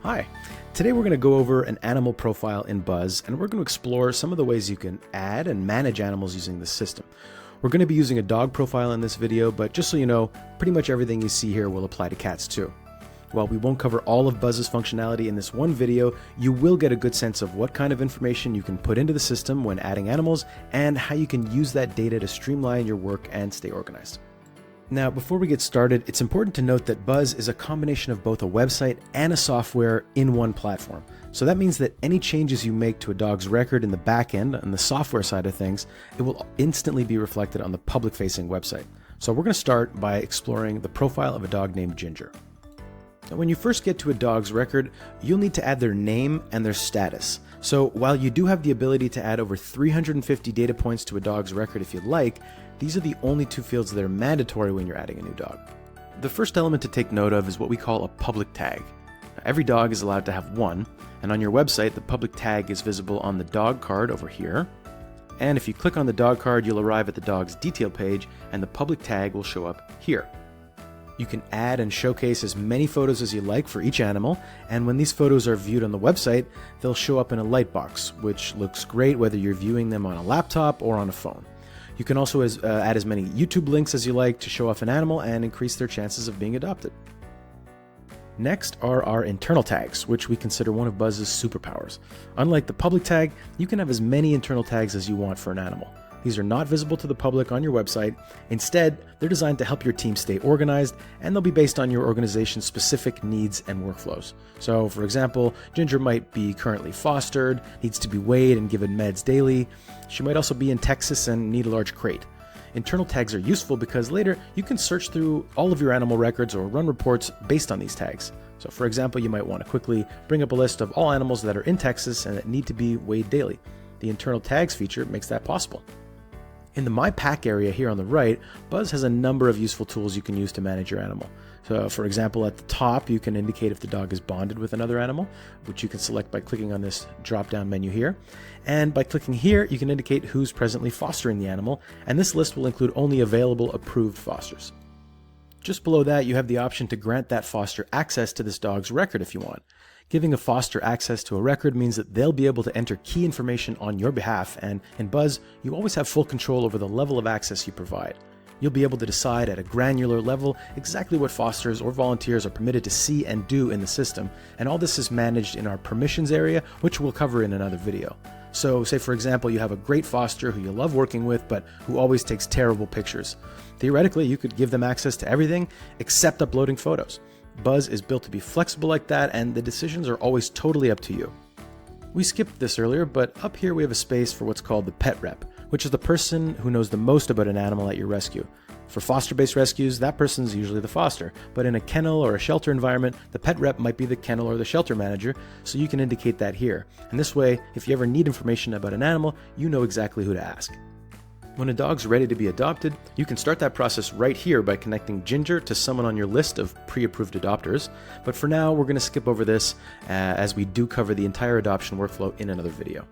Hi, today we're going to go over an animal profile in Buzz, and we're going to explore some of the ways you can add and manage animals using this system. We're going to be using a dog profile in this video, but just so you know, pretty much everything you see here will apply to cats too. While we won't cover all of Buzz's functionality in this one video, you will get a good sense of what kind of information you can put into the system when adding animals, and how you can use that data to streamline your work and stay organized. Now, before we get started, it's important to note that Buzz is a combination of both a website and a software in one platform. So that means that any changes you make to a dog's record in the back end, on the software side of things, it will instantly be reflected on the public-facing website. So we're going to start by exploring the profile of a dog named Ginger. Now, when you first get to a dog's record, you'll need to add their name and their status. So while you do have the ability to add over 350 data points to a dog's record if you'd like, these are the only two fields that are mandatory when you're adding a new dog. The first element to take note of is what we call a public tag. Now, every dog is allowed to have one, and on your website, the public tag is visible on the dog card over here. And if you click on the dog card, you'll arrive at the dog's detail page, and the public tag will show up here. You can add and showcase as many photos as you like for each animal, and when these photos are viewed on the website, they'll show up in a lightbox, which looks great whether you're viewing them on a laptop or on a phone. You can also add as many YouTube links as you like to show off an animal and increase their chances of being adopted. Next are our internal tags, which we consider one of Buzz's superpowers. Unlike the public tag, you can have as many internal tags as you want for an animal. These are not visible to the public on your website. Instead, they're designed to help your team stay organized, and they'll be based on your organization's specific needs and workflows. So, for example, Ginger might be currently fostered, needs to be weighed and given meds daily. She might also be in Texas and need a large crate. Internal tags are useful because later you can search through all of your animal records or run reports based on these tags. So, for example, you might want to quickly bring up a list of all animals that are in Texas and that need to be weighed daily. The internal tags feature makes that possible. In the My Pack area here on the right, Buzz has a number of useful tools you can use to manage your animal. So, for example, at the top, you can indicate if the dog is bonded with another animal, which you can select by clicking on this drop-down menu here. And by clicking here, you can indicate who's presently fostering the animal, and this list will include only available approved fosters. Just below that, you have the option to grant that foster access to this dog's record if you want. Giving a foster access to a record means that they'll be able to enter key information on your behalf, and in Buzz, you always have full control over the level of access you provide. You'll be able to decide at a granular level exactly what fosters or volunteers are permitted to see and do in the system, and all this is managed in our permissions area, which we'll cover in another video. So, say for example, you have a great foster who you love working with, but who always takes terrible pictures. Theoretically, you could give them access to everything except uploading photos. Buzz is built to be flexible like that, and the decisions are always totally up to you. We skipped this earlier, but up here we have a space for what's called the pet rep, which is the person who knows the most about an animal at your rescue. For foster-based rescues, that person's usually the foster, but in a kennel or a shelter environment, the pet rep might be the kennel or the shelter manager, so you can indicate that here. And this way, if you ever need information about an animal, you know exactly who to ask. When a dog's ready to be adopted, you can start that process right here by connecting Ginger to someone on your list of pre-approved adopters. But for now, we're going to skip over this as we do cover the entire adoption workflow in another video.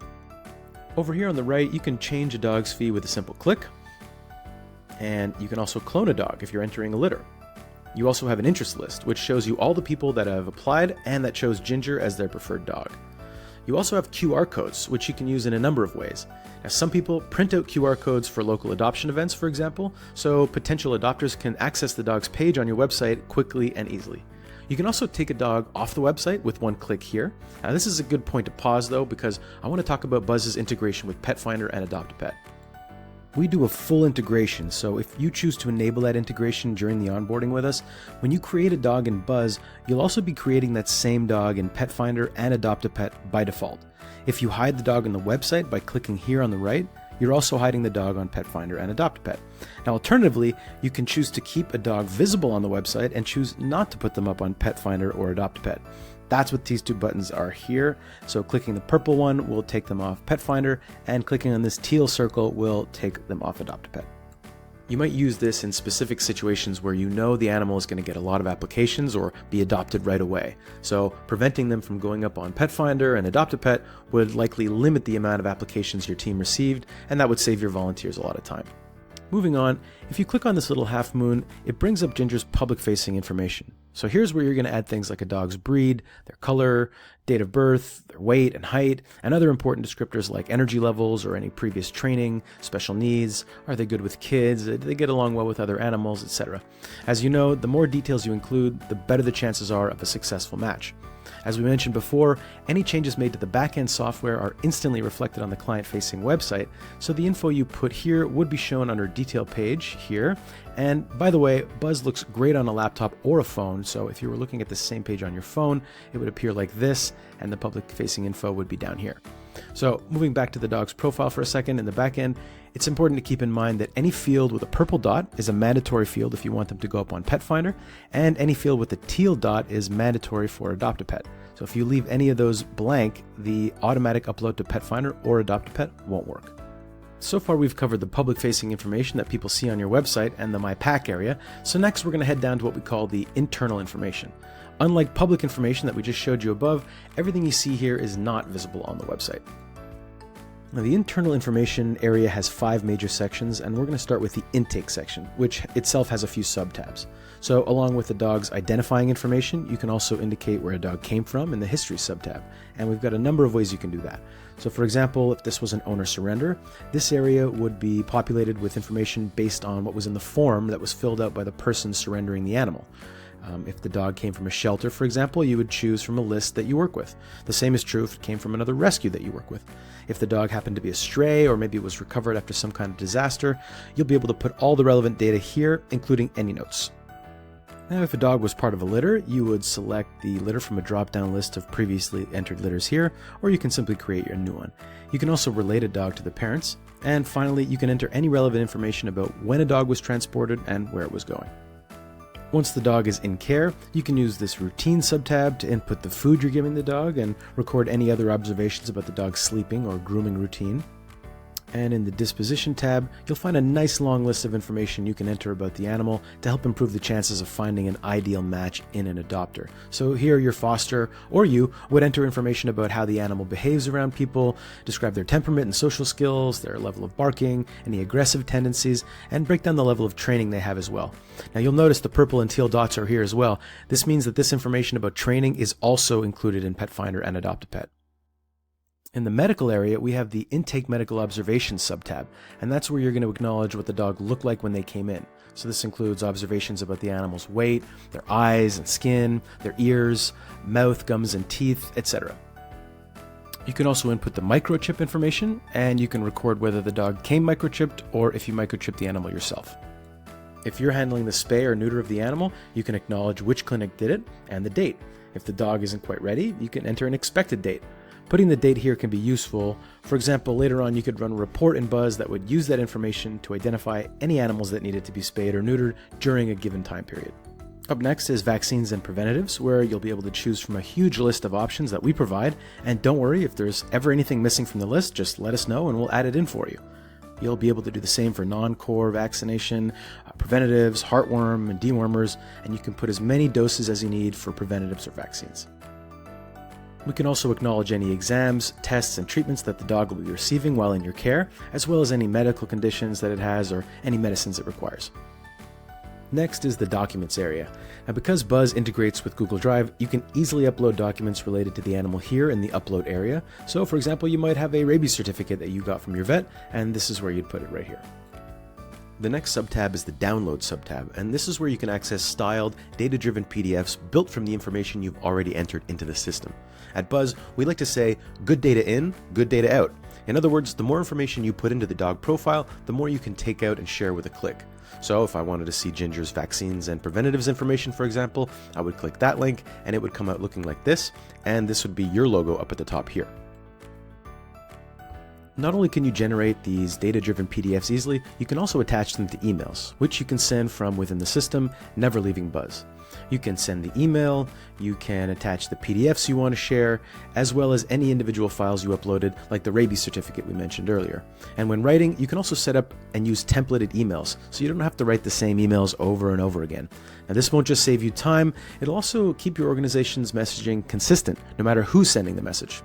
Over here on the right, you can change a dog's fee with a simple click. And you can also clone a dog if you're entering a litter. You also have an interest list, which shows you all the people that have applied and that chose Ginger as their preferred dog. You also have QR codes, which you can use in a number of ways. Now, some people print out QR codes for local adoption events, for example, so potential adopters can access the dog's page on your website quickly and easily. You can also take a dog off the website with one click here. Now, this is a good point to pause, though, because I want to talk about Buzz's integration with Pet Finder and Adopt-A-Pet. We do a full integration, so if you choose to enable that integration during the onboarding with us, when you create a dog in Buzz, you'll also be creating that same dog in Pet Finder and Adopt-A-Pet by default. If you hide the dog on the website by clicking here on the right, you're also hiding the dog on Pet Finder and Adopt-A-Pet. Now, alternatively, you can choose to keep a dog visible on the website and choose not to put them up on Pet Finder or Adopt-A-Pet. That's what these two buttons are here. So clicking the purple one will take them off Pet Finder, and clicking on this teal circle will take them off Adopt-A-Pet. You might use this in specific situations where you know the animal is going to get a lot of applications or be adopted right away. So preventing them from going up on Pet Finder and Adopt-A-Pet would likely limit the amount of applications your team received, and that would save your volunteers a lot of time. Moving on, if you click on this little half moon, it brings up Ginger's public-facing information. So here's where you're going to add things like a dog's breed, their color, date of birth, their weight and height, and other important descriptors like energy levels or any previous training, special needs, are they good with kids, do they get along well with other animals, etc. As you know, the more details you include, the better the chances are of a successful match. As we mentioned before, any changes made to the backend software are instantly reflected on the client-facing website, so the info you put here would be shown on our detail page here. And by the way, Buzz looks great on a laptop or a phone, so if you were looking at the same page on your phone, it would appear like this, and the public-facing info would be down here. So moving back to the dog's profile for a second in the backend, it's important to keep in mind that any field with a purple dot is a mandatory field if you want them to go up on Pet Finder, and any field with a teal dot is mandatory for Adopt-a-Pet. So if you leave any of those blank, the automatic upload to Pet Finder or Adopt-a-Pet won't work. So far we've covered the public-facing information that people see on your website and the My Pack area, so next we're going to head down to what we call the internal information. Unlike public information that we just showed you above, everything you see here is not visible on the website. Now, the internal information area has 5 major sections, and we're going to start with the intake section, which itself has a few sub-tabs. So along with the dog's identifying information, you can also indicate where a dog came from in the history sub-tab, and we've got a number of ways you can do that. So for example, if this was an owner surrender, this area would be populated with information based on what was in the form that was filled out by the person surrendering the animal. If the dog came from a shelter, for example, you would choose from a list that you work with. The same is true if it came from another rescue that you work with. If the dog happened to be a stray, or maybe it was recovered after some kind of disaster, you'll be able to put all the relevant data here, including any notes. Now, if a dog was part of a litter, you would select the litter from a drop-down list of previously entered litters here, or you can simply create your new one. You can also relate a dog to the parents, and finally, you can enter any relevant information about when a dog was transported and where it was going. Once the dog is in care, you can use this routine sub-tab to input the food you're giving the dog and record any other observations about the dog's sleeping or grooming routine. And in the disposition tab, you'll find a nice long list of information you can enter about the animal to help improve the chances of finding an ideal match in an adopter. So here your foster or you would enter information about how the animal behaves around people, describe their temperament and social skills, their level of barking, any aggressive tendencies, and break down the level of training they have as well. Now you'll notice the purple and teal dots are here as well. This means that this information about training is also included in Pet Finder and Adopt-a-Pet. In the medical area, we have the Intake Medical Observations sub-tab, and that's where you're going to acknowledge what the dog looked like when they came in. So this includes observations about the animal's weight, their eyes and skin, their ears, mouth, gums and teeth, etc. You can also input the microchip information, and you can record whether the dog came microchipped or if you microchipped the animal yourself. If you're handling the spay or neuter of the animal, you can acknowledge which clinic did it and the date. If the dog isn't quite ready, you can enter an expected date. Putting the date here can be useful. For example, later on you could run a report in Buzz that would use that information to identify any animals that needed to be spayed or neutered during a given time period. Up next is vaccines and preventatives, where you'll be able to choose from a huge list of options that we provide, and don't worry, if there's ever anything missing from the list, just let us know and we'll add it in for you. You'll be able to do the same for non-core vaccination, preventatives, heartworm, and dewormers, and you can put as many doses as you need for preventatives or vaccines. We can also acknowledge any exams, tests, and treatments that the dog will be receiving while in your care, as well as any medical conditions that it has or any medicines it requires. Next is the Documents area. Now, because Buzz integrates with Google Drive, you can easily upload documents related to the animal here in the Upload area. So, for example, you might have a rabies certificate that you got from your vet, and this is where you'd put it right here. The next sub-tab is the Download sub-tab, and this is where you can access styled, data-driven PDFs built from the information you've already entered into the system. At Buzz, we like to say, good data in, good data out. In other words, the more information you put into the dog profile, the more you can take out and share with a click. So if I wanted to see Ginger's vaccines and preventatives information, for example, I would click that link and it would come out looking like this, and this would be your logo up at the top here. Not only can you generate these data-driven PDFs easily, you can also attach them to emails, which you can send from within the system, never leaving Buzz. You can send the email, you can attach the PDFs you want to share, as well as any individual files you uploaded, like the rabies certificate we mentioned earlier. And when writing, you can also set up and use templated emails, so you don't have to write the same emails over and over again. Now, this won't just save you time, it'll also keep your organization's messaging consistent, no matter who's sending the message.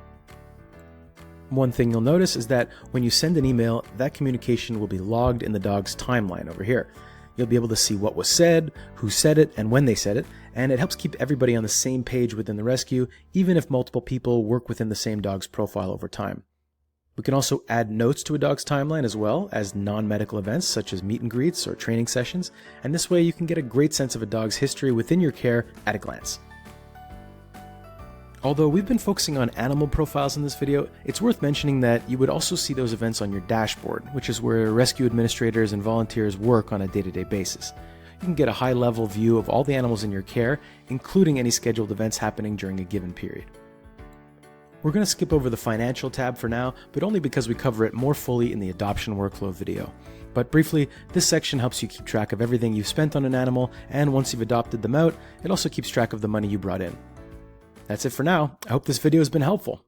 One thing you'll notice is that when you send an email, that communication will be logged in the dog's timeline over here. You'll be able to see what was said, who said it, and when they said it, and it helps keep everybody on the same page within the rescue, even if multiple people work within the same dog's profile over time. We can also add notes to a dog's timeline as well as non-medical events such as meet and greets or training sessions, and this way you can get a great sense of a dog's history within your care at a glance. Although we've been focusing on animal profiles in this video, it's worth mentioning that you would also see those events on your dashboard, which is where rescue administrators and volunteers work on a day-to-day basis. You can get a high-level view of all the animals in your care, including any scheduled events happening during a given period. We're going to skip over the financial tab for now, but only because we cover it more fully in the adoption workflow video. But briefly, this section helps you keep track of everything you've spent on an animal, and once you've adopted them out, it also keeps track of the money you brought in. That's it for now. I hope this video has been helpful.